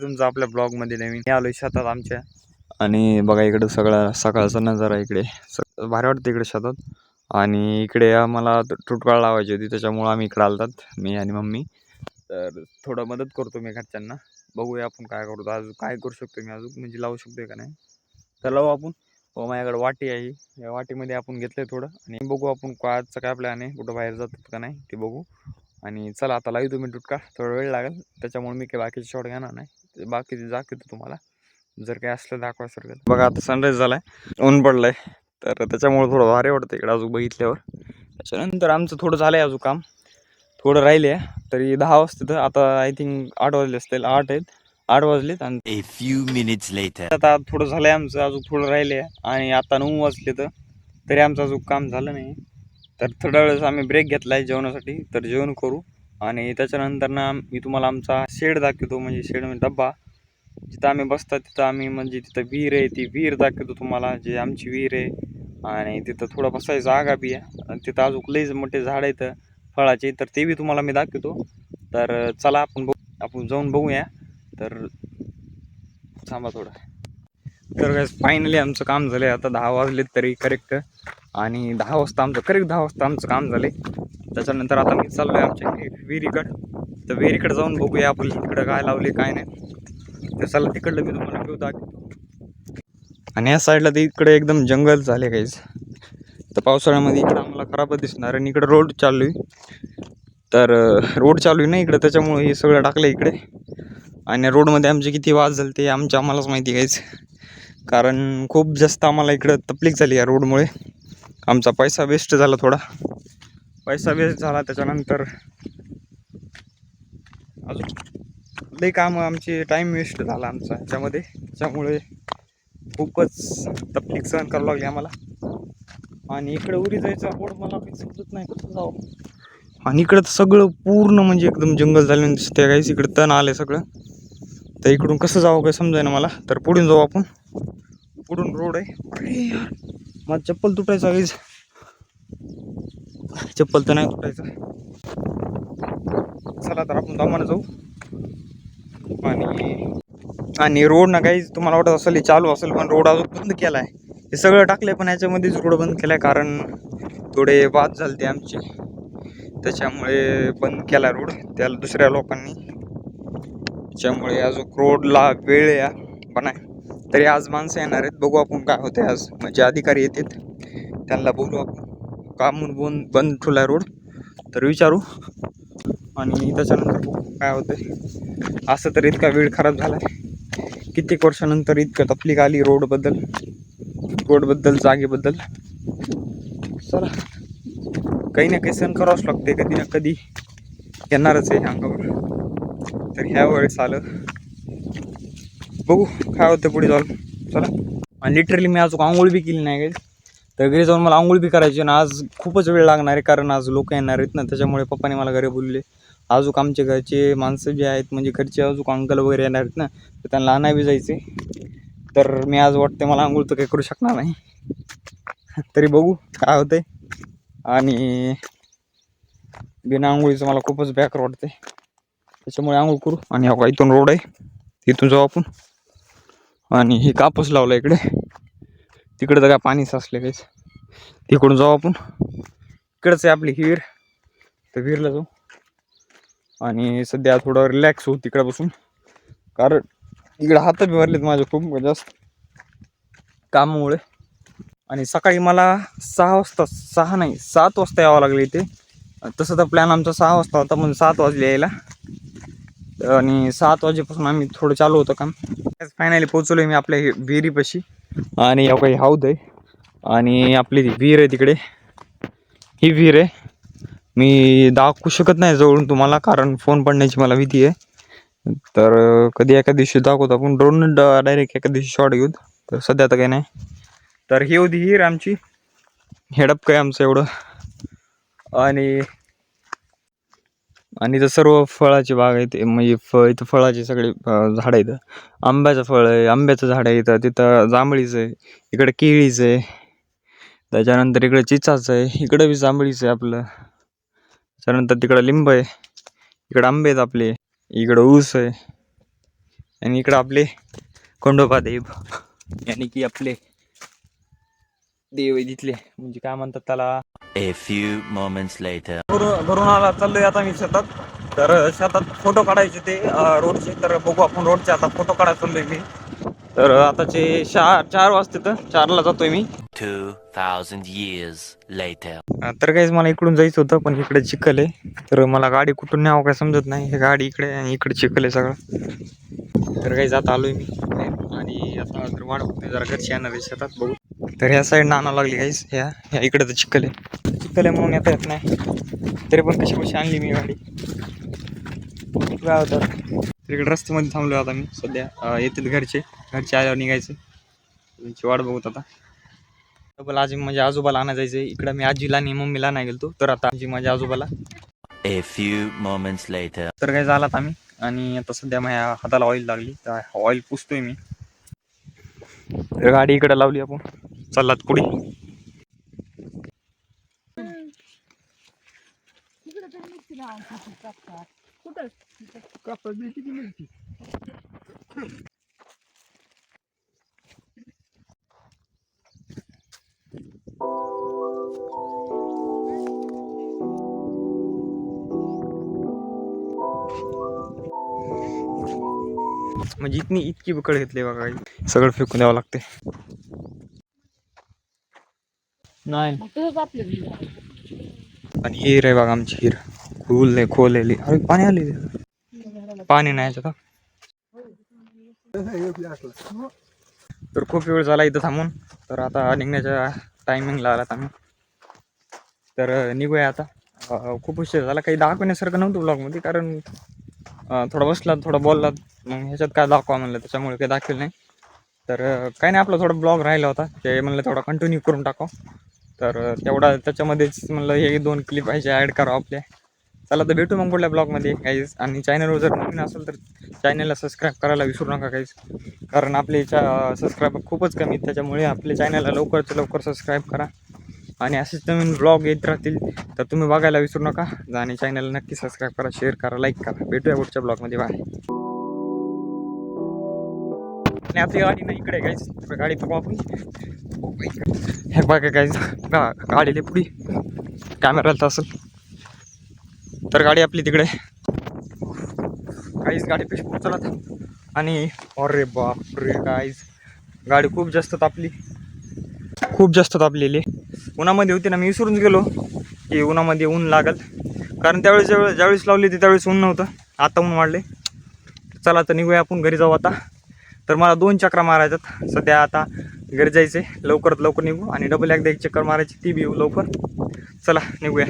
तुमचं आपल्या ब्लॉगमध्ये नवीन आलोय शेतात आमच्या. आणि बघा इकडे सगळा सकाळचा नजारा इकडे भारी वाटतं इकडे शेतात. आणि इकडे आम्हाला तुटकाळ लावायची होती त्याच्यामुळे आम्ही इकडे आलतात मी आणि मम्मी. तर थोडं मदत करतो मी घरच्यांना. बघूया आपण काय करतो अजून काय करू शकतो मी अजून म्हणजे लावू शकतोय का नाही. तर लावू आपण. हो माझ्याकडे वाटी आहे. या वाटीमध्ये आपण घेतलंय थोडं आणि बघू आपण आजचं काय प्लॅन आहे कुठं बाहेर जातात का नाही ते बघू. आणि चला आता लावू तुम्ही तुटका थोडा वेळ लागेल त्याच्यामुळे मी काही बाकीचे शॉट घेणार नाही. बाकीचे दाखवतो तुम्हाला जर काही असलं दाखवायसारखं. बघा आता सनराईज झालाय ऊन पडलंय तर त्याच्यामुळे थोडं भारी वाटतं इकडे अजून बघितल्यावर. त्याच्यानंतर आमचं थोडं झालंय अजून काम थोडं राहिले तरी 10 वाजता तर आता आय थिंक 8 वाजले असतील 8 आहेत 8 वाजलेत. आणि A few minutes later. आता थोडं झालंय आमचं अजून थोडं राहिले आणि आता 9 वाजले तर तरी आमचं अजून काम झालं नाही. तर थोड्या वेळेस आम्ही ब्रेक घेतलाय जेवणासाठी तर जेवण करू. आणि त्याच्यानंतर ना मी तुम्हाला आमचा शेड दाखवतो म्हणजे शेड म्हणजे डब्बा जिथं आम्ही बसतात तिथं आम्ही म्हणजे तिथं विहीर आहे ती विहीर दाखवतो तुम्हाला जे आमची विहीर आहे. आणि तिथं थोडं बसायचं जागा बी आहे आणि तिथं अजून लईच मोठे झाड आहेत फळाचे तर ते बी तुम्हाला मी दाखवतो. तर चला आपण जाऊन बघूया. तर थांबा थोडं. तर फायनली आमचं काम झालं आता 10 वाजलेत तरी करेक्ट. आणि 10 वाजता आमचं करेक्ट 10 वाजता आमचं काम झाले. त्याच्यानंतर आता मी चाललो आहे आमच्या विहिरीकडं. तर विहिरीकडे जाऊन बघूया आपण तिकडं काय लावले काय नाही. तर चला तिकडलं मी तुम्हाला व्ह्यू दाखवतो. आणि या साईडला ते इकडे एकदम जंगल झाले काहीच. तर पावसाळ्यामध्ये इकडं आम्हाला खराबच दिसणार आणि इकडे रोड चालू आहे. तर रोड चालू आहे ना इकडे त्याच्यामुळे हे सगळं टाकलं इकडे. आणि रोडमध्ये आमचे किती वाद झाले ते आम्हालाच माहिती काहीच. कारण खूप जास्त आम्हाला इकडं तकलीफ झाली या रोडमुळे. आमचा पैसा वेस्ट झाला थोडा पैसा वेस्ट झाला. त्याच्यानंतर अजून लई काम आमची टाईम वेस्ट झाला आमचा ह्याच्यामध्ये. त्याच्यामुळे खूपच तकलीफ सहन करावं लागली आम्हाला. आणि इकडे उरी जायचं बोर्ड मला काही समजत नाही कसं जावं. आणि इकडं सगळं पूर्ण म्हणजे एकदम जंगल झालं दिसते काहीच. इकडे तण आले सगळं तर इकडून कसं जावं काही समजाय ना मला. तर पुढून जाऊ आपण. पुढून रोड आहे. अरे यार माझं चप्पल तुटायचं काहीच. चप्पल तर नाही तुटायचं. चला तर आपण दमानं जाऊ. आणि रोड ना काहीच तुम्हाला वाटत असेल चालू असेल पण रोड अजून बंद केला आहे. हे सगळं टाकलंय पण ह्याच्यामध्येच रोड बंद केलाय कारण थोडे वाद झाले ते आमचे त्याच्यामुळे बंद केला रोड त्याला दुसऱ्या लोकांनी. त्याच्यामुळे अजून रोडला वेळ या पण आहे तरी आज माणसं येणार आहेत. बघू आपण काय होते आज म्हणजे अधिकारी येतात त्यांना बोलू आपण का म्हणून बंद ठेवला रोड तर विचारू. आणि त्याच्यानंतर बघू काय होतं. असं तर इतका वेळ खराब झाला आहे कित्येक वर्षानंतर इतकं तकलीफ आली रोडबद्दल जागेबद्दल. चला काही ना काही सहन करावंच लागते कधी ना कधी येणारच आहे अंगावर. तर ह्या वेळेस आलं बघू काय होतं पुढे जाऊन. चला. आणि लिटरली मी अजून आंघोळ बी केली नाही काही. तर घरी जाऊन मला आंघोळ बी करायची आणि आज खूपच वेळ लागणार आहे कारण आज लोक येणार आहेत ना त्याच्यामुळे पप्पाने मला घरी बोलले. अजून आमच्या घरचे माणसं जे आहेत म्हणजे घरचे अजून अंकल वगैरे येणार आहेत ना तर त्यांना आणाय बी जायचे. तर मी आज वाटते मला आंघोळ तर काही करू शकणार नाही. तरी बघू काय होतंय. आणि बिना आंघोळीचं मला खूपच बेकार वाटते त्याच्यामुळे आंघोळ करू. आणि इथून रोड आहे तिथून जाऊ आपण. आणि हे कापूस लावला इकडे तिकडे तर काय पाणी साचले काहीच. तिकडून जाऊ आपण. इकडंच आहे आपली विहीर तर विहीरला जाऊ. आणि सध्या थोडं रिलॅक्स होऊ तिकडे बसून कारण इकडे हात बी भरलेत माझे खूप जास्त कामामुळे. आणि सकाळी मला 7 वाजता यावं लागलं इथे. तसं तर प्लॅन आमचा 6 वाजता होता पण 7 वाजले यायला. आणि 7 वाजेपासून आम्ही थोडं चालू होतं काम. फायनली पोचलो मी आपल्या विहिरीपाशी. आणि या काही हौद आहे आणि आपली विहीर आहे तिकडे. ही विहीर आहे. मी दाखवू शकत नाही जवळून तुम्हाला कारण फोन पडण्याची मला भीती आहे. तर कधी एका दिवशी दाखवतो आपण ड्रोन डायरेक्ट एका दिवशी शॉट घेऊ. तर सध्या तर काही नाही. तर ही होती विहीर आमची. हेडप काय आमचं एवढं. आणि इथं सर्व फळाची बाग आहे म्हणजे इथं फळाचे सगळे झाडं आहेत. आंब्याचं फळ आहे आंब्याचं झाड आहे इथं. तिथं जांभळीचं आहे इकडे केळीचं आहे. त्याच्यानंतर इकडे चिंचाचं आहे इकडे बी जांभळीचं आहे आपलं. त्याच्यानंतर तिकडं लिंब आहे इकडे आंबे आहेत आपले इकडं ऊस आहे आणि इकडं आपले खंडोबा देव यानी की आपले देव आहे तिथले, म्हणजे काय म्हणतात त्याला. A few moments later. भरून आला चाललोय आता मी शेतात. तर शेतात फोटो काढायचे ते रोडचे. तर बघू आपण रोडचे आता फोटो काढायला चाललोय मी. तर आताचे 4 वाजते, तर 4ला जातोय मी. 2000 years later. तर काहीच मला इकडून जायचं होतं, पण इकडे चिखल आहे. तर मला गाडी कुठून न्यावं काय समजत नाही. हे गाडी इकडे आणि इकडे चिखल आहे सगळं. तर काही जात आलोय मी आणि आता तर वाढ बघतोय जरा घरची येणार आहे शेतात, बघू. तर ह्या साईड आणावं लागली काहीच. ह्या इकडे तर चिखल आहे म्हणून येता येत नाही. तरी पण कशी आणली मी गाडी. काय होतं इकडे रस्त्यामध्ये थांबलो आता मी सध्या. येतात घरचे आल्यावर निघायचे. त्यांची वाट बघत आता. डबल आजी माझ्या आजोबाला आणा जायचं. इकडं मी आजीला आणि मम्मीला नाही गेलतो, तर आता आजी माझ्या आजोबाला. A few moments later. तर काय झालात आम्ही. आणि आता सध्या माझ्या हाताला ऑइल लागली, तर ऑइल पुसतोय मी. तर गाडी इकडे लावली आपण, चाललात पुढे. म्हणजे इतकी बकळ घेतली बघा, सगळं फेकून द्यावं लागते. नाही आणि हिर आहे बघा आमची हिर, खोललेली. अरे पाणी आले, पाणी नाही याच्यात. तर खूप वेळ झाला इथं थांबून. तर आता निघण्याच्या टायमिंगला आलात आम्ही. तर निघूया आता. खूप उशीर झाला. काही दाखवण्यासारखं नव्हतं ब्लॉगमध्ये, कारण थोडा बसलात थोडा बोललात, मग ह्याच्यात काय दाखवा म्हणलं, त्याच्यामुळे काही दाखवलं नाही. तर काही नाही, आपला थोडा ब्लॉग राहिला होता, ते म्हणलं थोडा कंटिन्यू करून टाकाव. तर तेवढा त्याच्यामध्येच म्हणलं हे 2 क्लिप पाहिजे ॲड करावं आपल्या. चला तर भेटू मग पुढल्या ब्लॉगमध्ये काहीच. आणि चॅनलवर जर नवीन असेल तर चॅनलला सबस्क्राईब करायला विसरू नका काहीच, कारण आपले सबस्क्राईबर खूपच कमी आहेत. त्याच्यामुळे आपल्या चॅनलला लवकरात लवकर सबस्क्राईब करा. आणि असेच नवीन ब्लॉग येत राहतील तर तुम्ही बघायला विसरू नका. आणि चॅनलला नक्की सबस्क्राईब करा, शेअर करा, लाईक करा. भेटूया पुढच्या ब्लॉगमध्ये. बाय. आणि आपली गाडी नाही इकडे काहीच, गाडी बघू आपण. हे बघा काहीच गाडीले पुढे कॅमेराला असेल, तर गाडी आपली तिकडे काहीच. गाडी पेश पोचला आणि अरे बापरे काहीच, गाडी खूप जास्त तापलेली. उन्हामध्ये होती ना, मी विसरूनच गेलो की उन्हामध्ये ऊन लागल, कारण त्यावेळेस ज्यावेळेस लावली होती त्यावेळेस ऊन नव्हतं. आता ऊन वाढले. चला तर निघूया आपण, घरी जाऊ आता. तर मला 2 चक्रा मारायच्यात सध्या. आता घरी जायचे, लवकरात लवकर निघू. आणि डबल एकदा 1 चक्कर मारायची, ती बी येऊ लवकर. चला निघूया.